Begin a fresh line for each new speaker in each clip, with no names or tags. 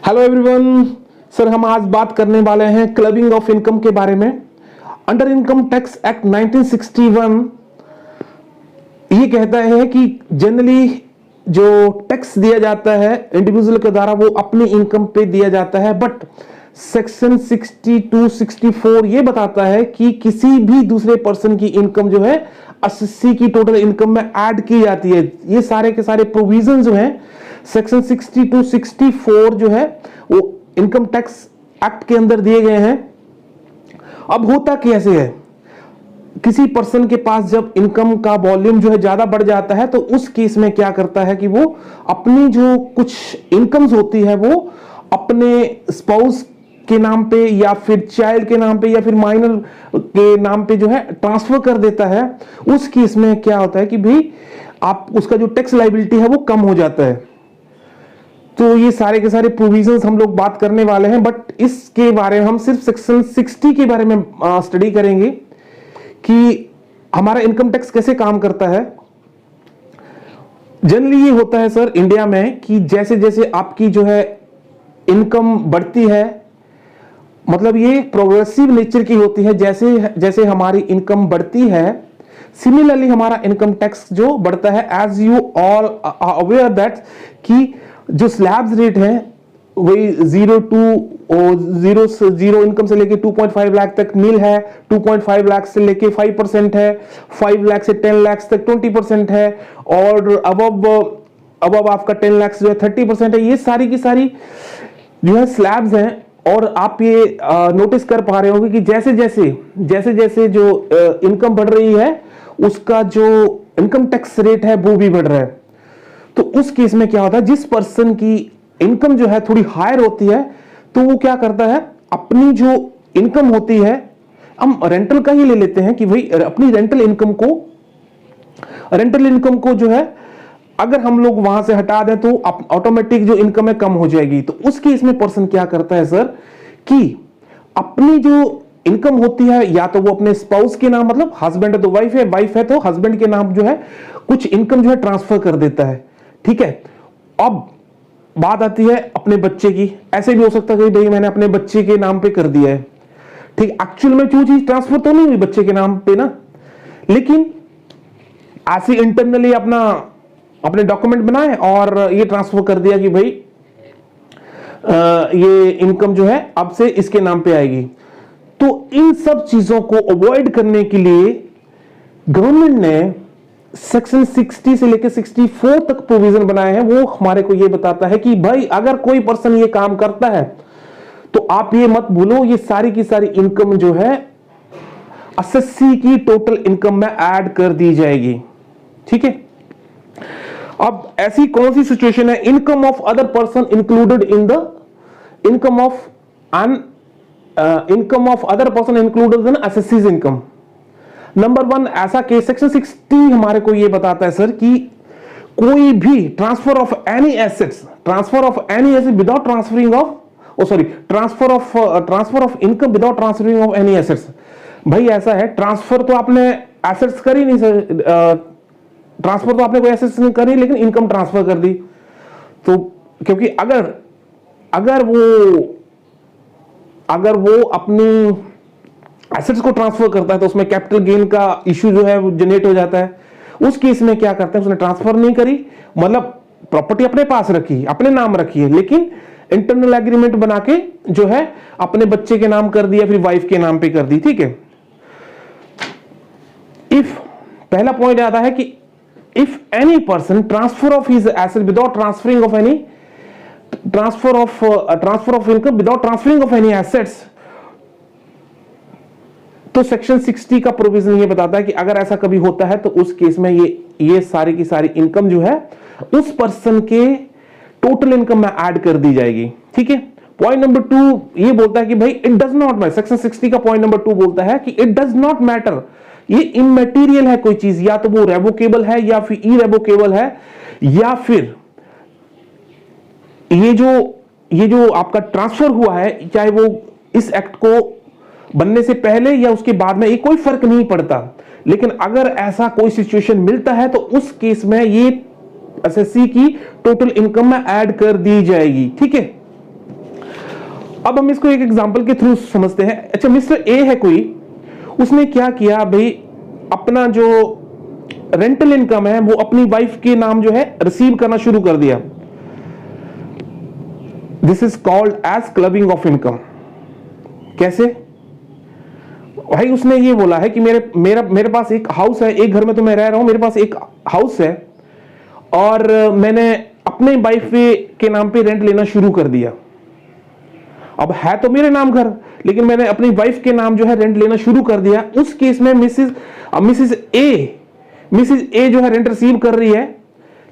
Hello everyone sir, हम आज बात करने वाले हैं क्लबिंग ऑफ इनकम के बारे में। अंडर इनकम टैक्स एक्ट 1961 ये कहता है कि जनरली जो टैक्स दिया जाता है इंडिविजुअल के द्वारा वो अपनी इनकम पे दिया जाता है, बट सेक्शन 62, 64 ये बताता है कि किसी भी दूसरे पर्सन की इनकम जो है एसएससी की टोटल इनकम में ऐड की जाती है। ये सारे के सारे प्रोविजन जो हैं सेक्शन 62, 64 जो है वो इनकम टैक्स एक्ट के अंदर दिए गए हैं। अब होता कैसे है, किसी पर्सन के पास जब इनकम का वॉल्यूम जो है ज्यादा बढ़ जाता है तो उस केस में क्या करता है कि वो अपनी जो कुछ इनकम्स होती है वो अपने स्पाउस के नाम पे या फिर चाइल्ड के नाम पे या फिर माइनर के नाम पे जो है ट्रांसफर कर देता है। उस केस में क्या होता है कि भाई आप उसका जो टैक्स लायबिलिटी है वो कम हो जाता है। तो ये सारे के सारे प्रोविजंस हम लोग बात करने वाले हैं, बट इसके बारे में हम सिर्फ सेक्शन 60 के बारे में स्टडी करेंगे कि हमारा इनकम टैक्स कैसे काम करता है। जनरली ये होता है सर इंडिया में कि जैसे जैसे आपकी जो है इनकम बढ़ती है, मतलब ये प्रोग्रेसिव नेचर की होती है, जैसे जैसे हमारी इनकम बढ़ती है सिमिलरली हमारा इनकम टैक्स जो बढ़ता है। As you all aware that कि जो स्लैब्स रेट है वही 0 इनकम से लेके 2.5 लाख तक नील है, 2.5 लाख से लेके 5% है, 5 लाख से 10 लाख तक 20% है, और अब आपका 10 लाख जो है 30% है। ये सारी की सारी जो है स्लैब्स हैं, और आप ये नोटिस कर पा रहे होंगे कि जैसे जैसे जो इनकम बढ़ रही है उसका जो इनकम टैक्स रेट है वो भी बढ़ रहा है। तो उस केस में क्या होता है, जिस पर्सन की इनकम जो है थोड़ी हायर होती है तो वो क्या करता है, अपनी जो इनकम होती है, हम रेंटल का ही ले लेते हैं कि भाई अपनी रेंटल इनकम को जो है अगर हम लोग वहां से हटा दें तो ऑटोमेटिक जो इनकम है कम हो जाएगी। तो उस केस में पर्सन क्या करता है सर कि अपनी जो इनकम होती है या तो वो अपने स्पाउस के नाम, मतलब हस्बैंड है तो वाइफ है तो हस्बैंड के नाम जो है कुछ इनकम जो है ट्रांसफर कर देता है। ठीक है, अब बात आती है अपने बच्चे की। ऐसे भी हो सकता है कि भाई मैंने अपने बच्चे के नाम पे कर दिया है, ठीक, एक्चुअल में जो चीज ट्रांसफर तो नहीं हुई बच्चे के नाम पे ना, लेकिन ऐसे इंटरनली अपने डॉक्यूमेंट बनाए और ये ट्रांसफर कर दिया कि भाई ये इनकम जो है अब से इसके नाम पे आएगी। तो इन सब चीजों को अवॉइड करने के लिए गवर्नमेंट ने सेक्शन 60 से लेकर 64 तक प्रोविजन बनाए हैं। वो हमारे को ये बताता है कि भाई अगर कोई पर्सन ये काम करता है तो आप ये मत भूलो ये सारी की सारी इनकम जो है एसएससी की टोटल इनकम में ऐड कर दी जाएगी। ठीक है, अब ऐसी कौन सी सिचुएशन है, income of other person included in the income of other person included in assessee's income. Number 1 ऐसा केस सेक्शन 60 हमारे को यह बताता है सर कि कोई भी transfer of any assets without transferring of income without transferring of any assets. भाई ऐसा है, ट्रांसफर तो आपने एसेट्स कर ही नहीं सर, ट्रांसफर तो आपने कोई एसेट्स नहीं करी लेकिन इनकम ट्रांसफर कर दी। तो क्योंकि अगर वो अपनी एसेट्स को ट्रांसफर करता है तो उसमें कैपिटल गेन का इश्यू जो है वो जनरेट हो जाता है। उस केस में क्या करते हैं, उसने ट्रांसफर नहीं करी, मतलब प्रॉपर्टी अपने पास रखी, अपने नाम रखी है, लेकिन इंटरनल एग्रीमेंट बना के जो है अपने बच्चे के नाम कर दिया, फिर वाइफ के नाम पे कर दी। ठीक है, इफ पहला पॉइंट आता है कि if any person transfer of his asset without transferring of any transfer of income without transferring of any assets, तो सेक्शन 60 का प्रोविजन ये बताता है कि अगर ऐसा कभी होता है तो उस केस में ये सारी की सारी इनकम जो है उस पर्सन के टोटल इनकम में ऐड कर दी जाएगी। ठीक है, पॉइंट नंबर 2 ये बोलता है कि भाई it does not matter, section 60 का पॉइंट नंबर 2 बोलता है कि इट डज नॉट मैटर, ये इमैटेरियल है कोई चीज, या तो वो रेवोकेबल है या फिर इरेवोकेबल है, या फिर ये जो आपका ट्रांसफर हुआ है चाहे वो इस एक्ट को बनने से पहले या उसके बाद में, ये कोई फर्क नहीं पड़ता। लेकिन अगर ऐसा कोई सिचुएशन मिलता है तो उस केस में ये एसएससी की टोटल इनकम में ऐड कर दी जाएगी। ठीक है, अब हम इसको एक एग्जांपल के थ्रू समझते हैं। अच्छा, मिस्टर ए है कोई, उसने क्या किया भाई, अपना जो रेंटल इनकम है वो अपनी वाइफ के नाम जो है रिसीव करना शुरू कर दिया। This is called as clubbing of income. कैसे भाई, उसने ये बोला है कि मेरे पास एक हाउस है, एक घर में तो मैं रह रहा हूं, मेरे पास एक हाउस है और मैंने अपने वाइफ के नाम पे रेंट लेना शुरू कर दिया। अब है तो मेरे नाम घर, लेकिन मैंने अपनी वाइफ के नाम जो है रेंट लेना शुरू कर दिया। उस केस में मिसिस ए जो है रेंट रिसीव कर रही है,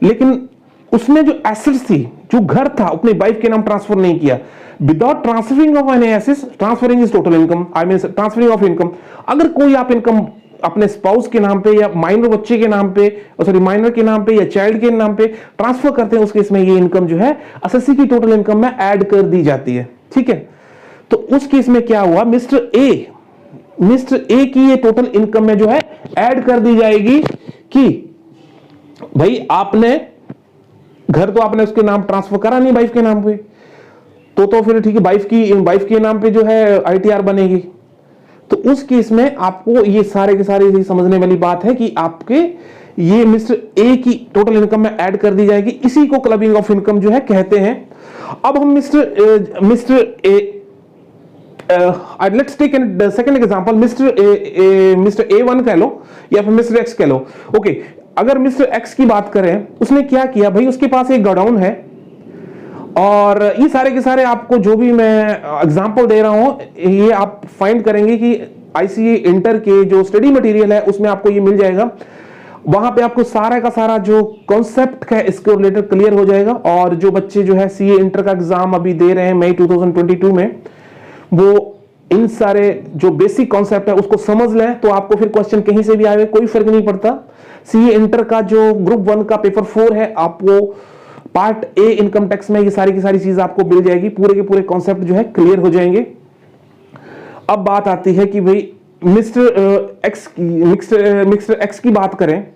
लेकिन उसने जो एसेट्स थी, जो घर था, अपने वाइफ के नाम ट्रांसफर नहीं किया। Without transferring of any assets, transferring is total income, I mean transferring of income. अगर कोई आप इनकम अपने स्पाउस के नाम पे या माइनर बच्चे के नाम पे, सॉरी माइनर के नाम पे या चाइल्ड के नाम पे ट्रांसफर करते हैं, उस केस में ये इनकम जो है एसएससी की टोटल इनकम में ऐड कर दी जाती है। ठीक है, तो उस केस में क्या हुआ, मिस्टर ए की ये टोटल इनकम में जो है ऐड कर दी जाएगी कि भाई आपने घर तो आपने उसके नाम ट्रांसफर करा नहीं वाइफ के नाम पे, तो फिर ठीक है, वाइफ के नाम पे जो है आईटीआर बनेगी। तो उस केस में आपको ये सारे के सारे समझने वाली बात है कि आपके ये मिस्टर ए की टोटल इनकम में ऐड कर दी जाएगी। इसी को क्लबिंग ऑफ इनकम जो है कहते हैं। अब हम let's take the second example, mister A1 कह लो या फिर मिस्टर एक्स कह लो। ओके, अगर मिस्टर एक्स की बात करें, उसने क्या किया भाई, उसके पास एक गोडाउन है और ये सारे के सारे आपको जो भी मैं एग्जांपल दे रहा हूं, ये आप फाइंड करेंगे कि आईसीए इंटर के जो स्टडी मटेरियल है उसमें आपको ये मिल जाएगा। वहां पे आपको सारा का सारा जो कॉन्सेप्ट है इसके रिलेटेड क्लियर हो जाएगा। और जो बच्चे जो है सीए इंटर का एग्जाम अभी दे रहे हैं मई 2022 में, वो इन सारे जो बेसिक कॉन्सेप्ट है उसको समझ लें, तो आपको फिर क्वेश्चन कहीं से भी आए कोई फर्क नहीं पड़ता। सीए इंटर का जो ग्रुप 1 का पेपर 4 है, आपको पार्ट ए इनकम टैक्स में ये सारी की सारी चीज आपको मिल जाएगी, पूरे के पूरे कॉन्सेप्ट जो है क्लियर हो जाएंगे। अब बात आती है कि भाई मिस्टर एक्स की बात करें,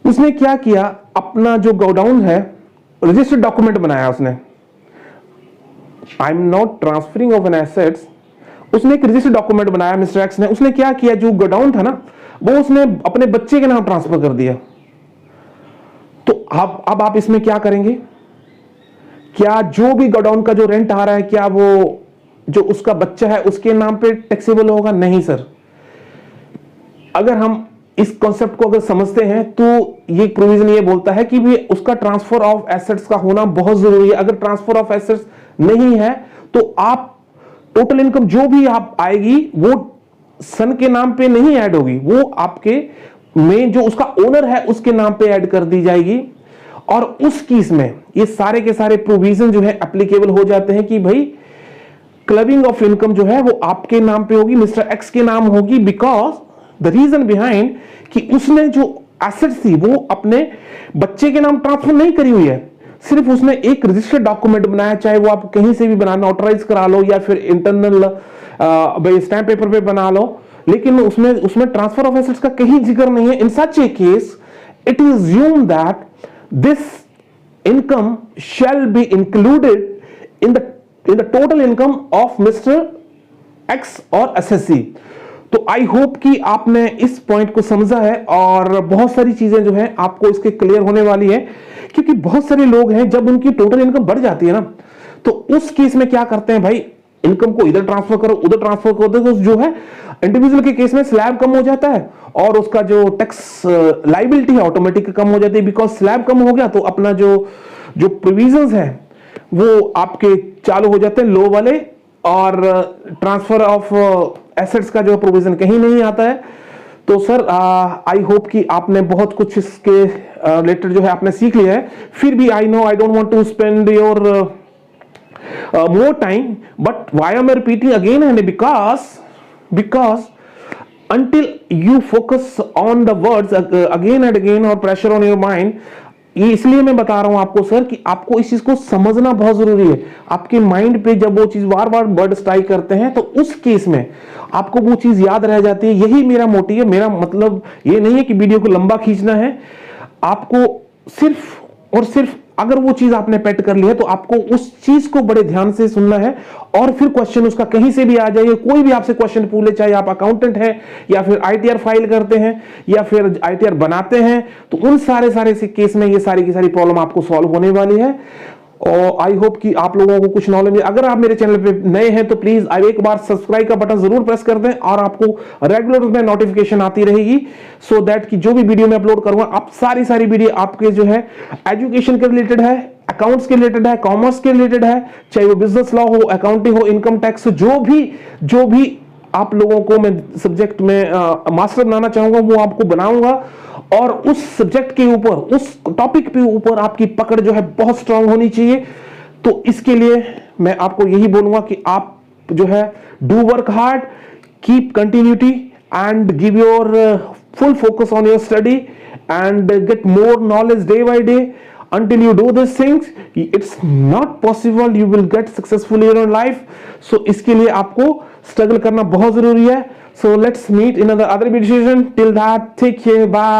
उसने क्या किया, अपना जो गोडाउन है रजिस्टर्ड डॉक्यूमेंट बनाया उसने। I am not transferring of an assets, उसने एक रजिस्टर्ड डॉक्यूमेंट बनाया मिस्टर एक्स ने। उसने क्या किया, जो गोडाउन था ना वो उसने अपने बच्चे के नाम ट्रांसफर कर दिया। तो अब आप इसमें क्या करेंगे, क्या जो भी गोडाउन का जो रेंट आ रहा है, क्या वो जो उसका बच्चा है उसके नाम पे टैक्सेबल होगा? नहीं सर। अगर हम इस कॉन्सेप्ट को अगर समझते हैं तो ये प्रोविजन ये बोलता है कि भी उसका ट्रांसफर ऑफ एसेट्स का होना बहुत जरूरी है। अगर ट्रांसफर ऑफ एसेट्स नहीं है तो आप टोटल इनकम जो भी आप आएगी वो सन के नाम पे नहीं ऐड होगी, वो आपके में जो उसका ओनर है उसके नाम पे ऐड कर दी जाएगी। और उस केस में ये सारे के सारे प्रोविजन जो है एप्लीकेबल हो जाते हैं कि भाई क्लबिंग ऑफ इनकम जो है वो आपके नाम पे होगी, मिस्टर एक्स के नाम होगी, बिकॉज द रीजन बिहाइंड कि उसने जो एसेट्स थी वो अपने बच्चे के नाम ट्रांसफर नहीं करी हुई है, सिर्फ उसने एक रजिस्टर्ड डॉक्यूमेंट बनाया, चाहे वो आप कहीं से भी बनाना ऑथराइज करा लो या फिर इंटरनल स्टैम्प पेपर पे बना लो, लेकिन उसमें ट्रांसफर ऑफ एसेट्स का कहीं जिक्र नहीं है। In such a case it is assumed that this income shall be included in the total income of Mister X और एसएससी। तो आई होप कि आपने इस पॉइंट को समझा है और बहुत सारी चीजें जो है आपको इसके क्लियर होने वाली है, क्योंकि बहुत सारे लोग हैं जब उनकी टोटल इनकम बढ़ जाती है ना, तो उस केस में क्या करते हैं भाई, इनकम को इधर ट्रांसफर करो उधर ट्रांसफर करो, तो जो है इंडिविजुअल के केस में स्लैब कम हो जाता है और उसका जो टैक्स लायबिलिटी है ऑटोमेटिक कम हो जाती है। बिकॉज स्लैब कम हो गया तो अपना जो प्रोविजंस है वो आपके चालू हो जाते हैं लो वाले, और ट्रांसफर ऑफ एसेट्स का जो प्रोविजन कहीं नहीं आता है। तो सर आई होप कि आपने बहुत कुछ इसके रिलेटेड जो है आपने सीख लिया है। फिर भी I know I don't want to spend your more time, but why am I repeating again and because until you focus on the words again and again or pressure on your mind, ये इसलिए मैं बता रहा हूं आपको sir कि आपको इस चीज को समझना बहुत जरूरी है। आपके माइंड पे जब वो चीज बार बार वर्ड स्ट्राइक करते हैं तो उस केस में आपको वो चीज याद रह जाती है। यही मेरा मोटिव है। मेरा मतलब ये नहीं है कि वीडियो को लंबा खींचना है, आपको सिर्फ और सिर्फ अगर वो चीज आपने पेट कर ली है तो आपको उस चीज को बड़े ध्यान से सुनना है, और फिर क्वेश्चन उसका कहीं से भी आ जाए, कोई भी आपसे क्वेश्चन पूछे, चाहे आप अकाउंटेंट हैं या फिर आईटीआर फाइल करते हैं या फिर आईटीआर बनाते हैं, तो उन सारे केस में ये सारी की सारी प्रॉब्लम आपको सॉल्व होने वाली है। और आई होप कि आप लोगों को कुछ नॉलेज है। अगर आप मेरे चैनल पे नए हैं तो प्लीज अब एक बार सब्सक्राइब का बटन जरूर प्रेस कर दें, और आपको रेगुलर में नोटिफिकेशन आती रहेगी, सो दैट कि जो भी वीडियो मैं अपलोड करूंगा, आप सारी वीडियो आपके जो है एजुकेशन के रिलेटेड है, अकाउंट्स के रिलेटेड है, कॉमर्स के रिलेटेड है, चाहे वो बिजनेस लॉ हो, अकाउंटिंग हो, इनकम टैक्स, जो भी आप लोगों को मैं सब्जेक्ट में मास्टर बनाना चाहूंगा वो आपको बनाऊंगा। और उस सब्जेक्ट के ऊपर, उस टॉपिक के ऊपर आपकी पकड़ जो है बहुत स्ट्रांग होनी चाहिए। तो इसके लिए मैं आपको यही बोलूंगा कि आप जो है do work hard, keep continuity and give your full focus on your study and get more knowledge day by day until you do these things. It's not possible you will get successful in your life. So इसके लिए आपको struggle करना बहुत जरूरी है. So let's meet in another video session. Till that, take care, bye.